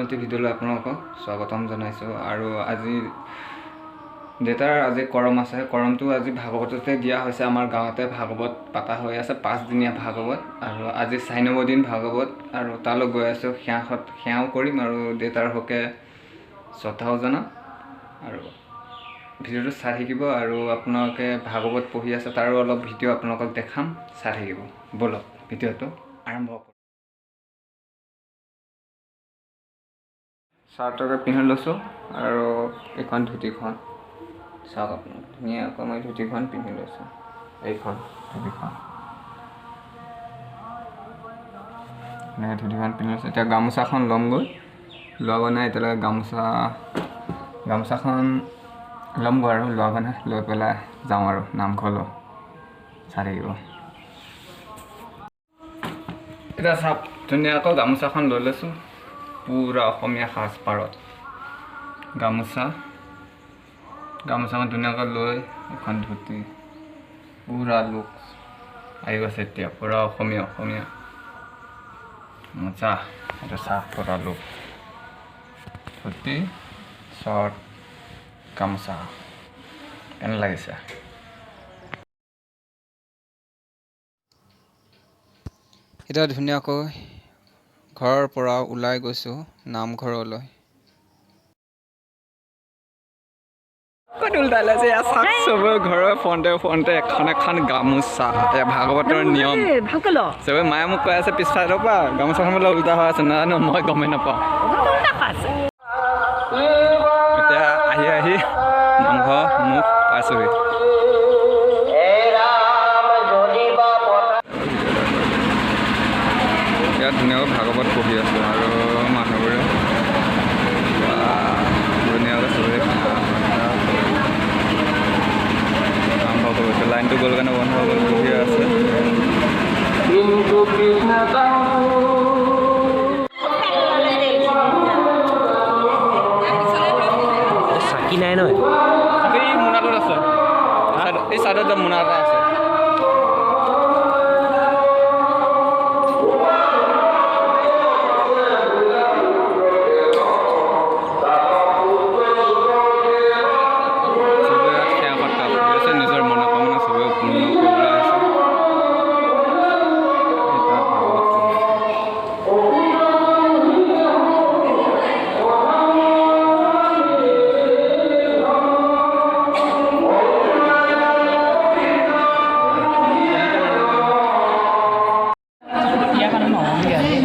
শান্তি ভিডিঅ'লৈ আপোনালোকক স্বাগতম জনাইছোঁ। আৰু আজি দেউতাৰ আজি কৰম আছে। কৰমটো আজি ভাগৱততে দিয়া হৈছে। আমাৰ গাঁৱতে ভাগৱত পাতা হৈ আছে, 5 দিনীয়া ভাগৱত। আৰু আজি 96 দিন ভাগৱত। আৰু তালৈ গৈ আছোঁ, সেৱাও কৰিম আৰু দেউতাৰ হকে শ্ৰদ্ধাও জনাম। আৰু ভিডিঅ'টো চাই থাকিব। আৰু আপোনালোকে ভাগৱত পঢ়ি আছে, তাৰো অলপ ভিডিঅ' আপোনালোকক দেখাম, চাই থাকিব। ব'লক ভিডিঅ'টো আৰম্ভ কৰোঁ। চাৰ্টকে পিন্ধি লৈছোঁ আৰু এইখন ধুতিখন চাওক আপোনাক, ধুনীয়াকৈ মই ধুতিখন পিন্ধি লৈছোঁ। এইখন ধুতিখন ধুতিখন পিন্ধি লৈছোঁ। এতিয়া গামোচাখন ল'মগৈ, লোৱা নাই এতিয়ালৈকে। গামোচাখন ল'মগৈ আৰু লোৱা নাই, লৈ পেলাই যাওঁ আৰু নামঘৰলৈ। চাই থাকিব। এতিয়া চাওক, ধুনীয়াকৈ গামোচাখন লৈ লৈছোঁ, পূৰা অসমীয়া সাজপাৰত গামোচাখন ধুনীয়াকৈ লৈ এখন ধুতি, পূৰা লুক আহি গৈছে এতিয়া, পূৰা অসমীয়া মজা। এইটো চাহ পূৰা লুক, ধুতি চাৰ্ট গামোচা, কেনে লাগিছে? এতিয়া ধুনীয়াকৈ ঘৰৰ পৰা ওলাই গৈছোঁ নামঘৰলৈ। চবে ঘৰৰ ফ্ৰণ্টে এখন গামোচা, ভাগৱতৰ নিয়ম। চবে মায়ে মোক কৈ আছে পিছফালৰ পৰা গামোচাখন বোলে উল্টা হৈ আছে, নাজানো, মই গমেই নাপাওঁ। এতিয়া আহি নামঘৰ মুখ পাইছোহি। ইয়াত ধুনীয়াকৈ ভাগৱত পঢ়ি আছোঁ আৰু মানুহবোৰে ধুনীয়াকৈ চবে আৰম্ভ কৰিছে। লাইনটো গ'ল কাৰণে বন্ধ হৈ গ'ল, পঢ়ি আছে। চাকি নাই নহয়, এই মোনাটোত আছে, এই চাইডত মোনা এটা আছে। নিজৰ মনোকামনা চবে পূৰ্ণ কৰিবলৈ আছে।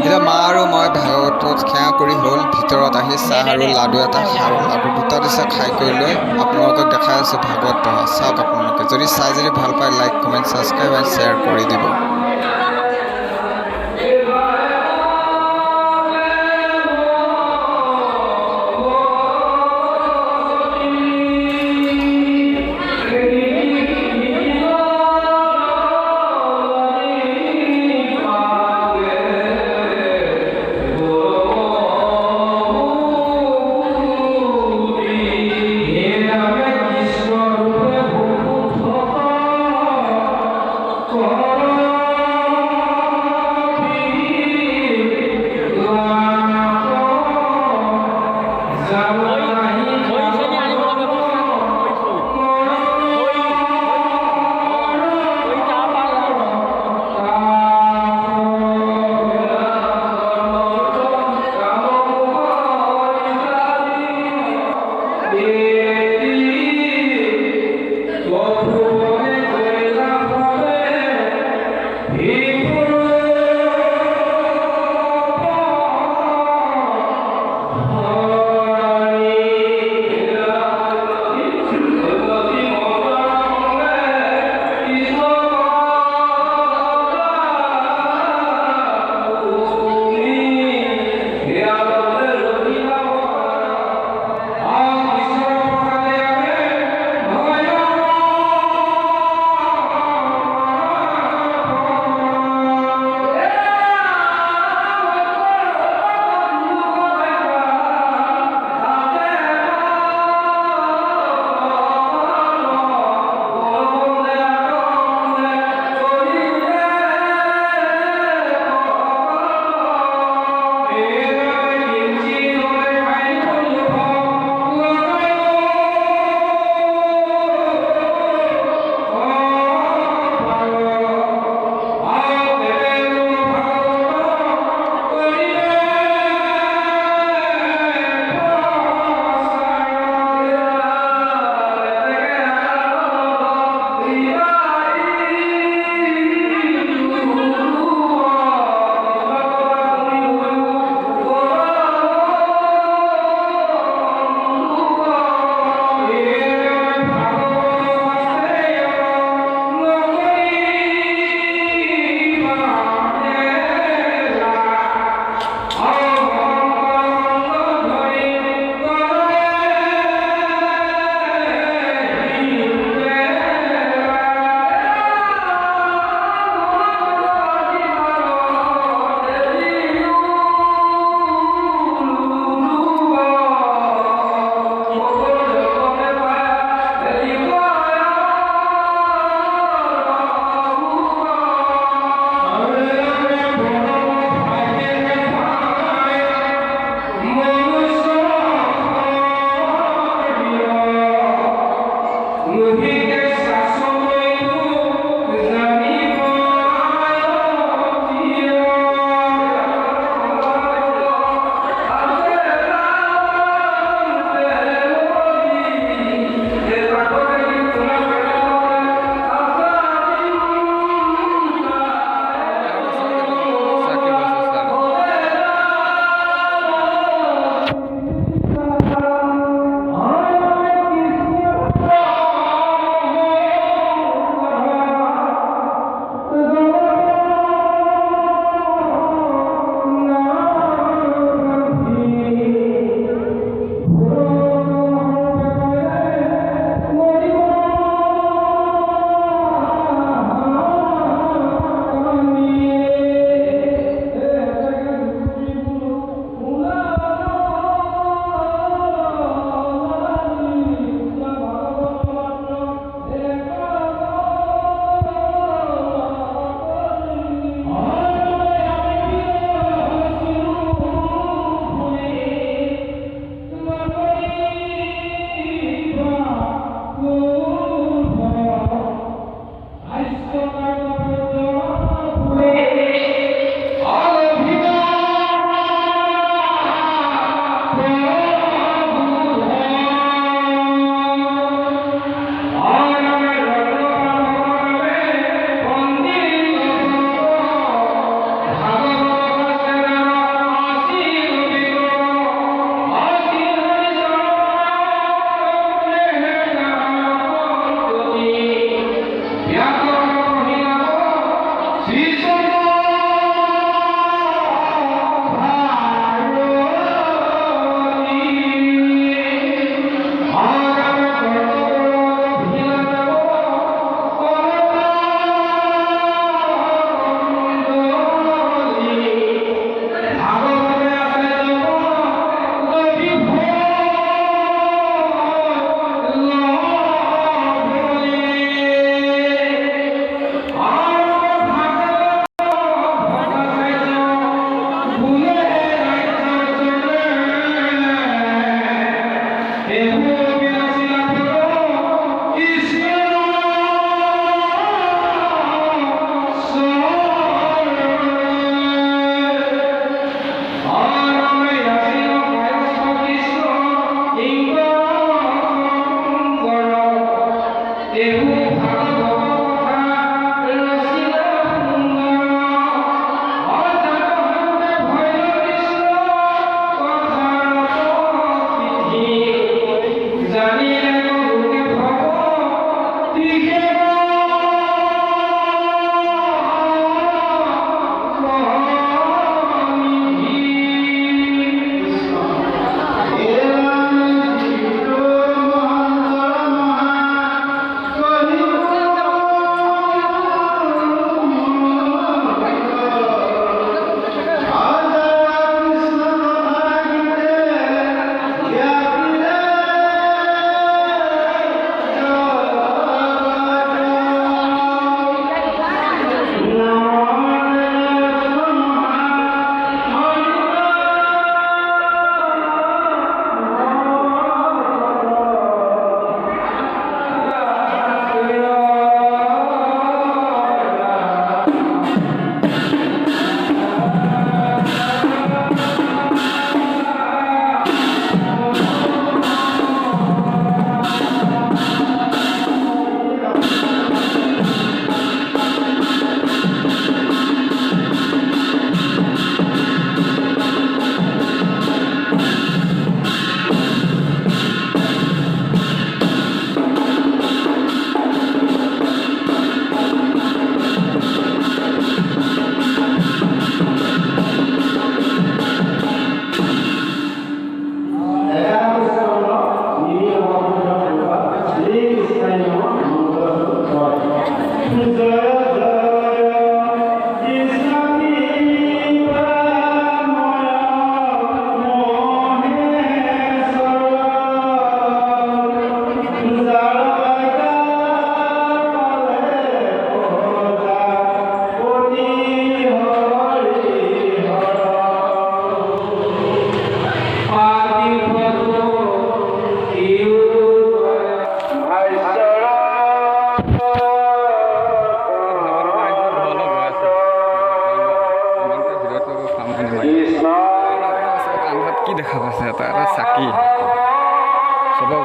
এতিয়া মা আৰু মই ভাগৱতত সেৱা কৰি হ'ল, ভিতৰত আহি চাহ আৰু লাডু এটা খাওঁ। লাডু দুটা দিছে, খাই কৰি লৈ আপোনালোকক দেখাই আছোঁ ভাগৱত পঢ়া। চাওক আপোনালোকে, যদি ভাল পায় লাইক, কমেণ্ট, ছাবস্ক্ৰাইব আৰু শ্বেয়াৰ কৰি দিব। Oh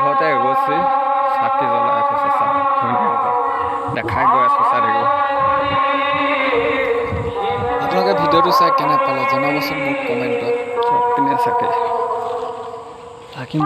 ঘৰতে এগছি চাকি জ্বলাই থৈছে চাহ ধুনীয়াকৈ দেখাই গৈ আছোঁ চাই থাকিব। আপোনালোকে ভিডিঅ'টো চাই কেনে পালে জনাবচোন মোক কমেণ্টত। চব পিনে চাকি থাকিম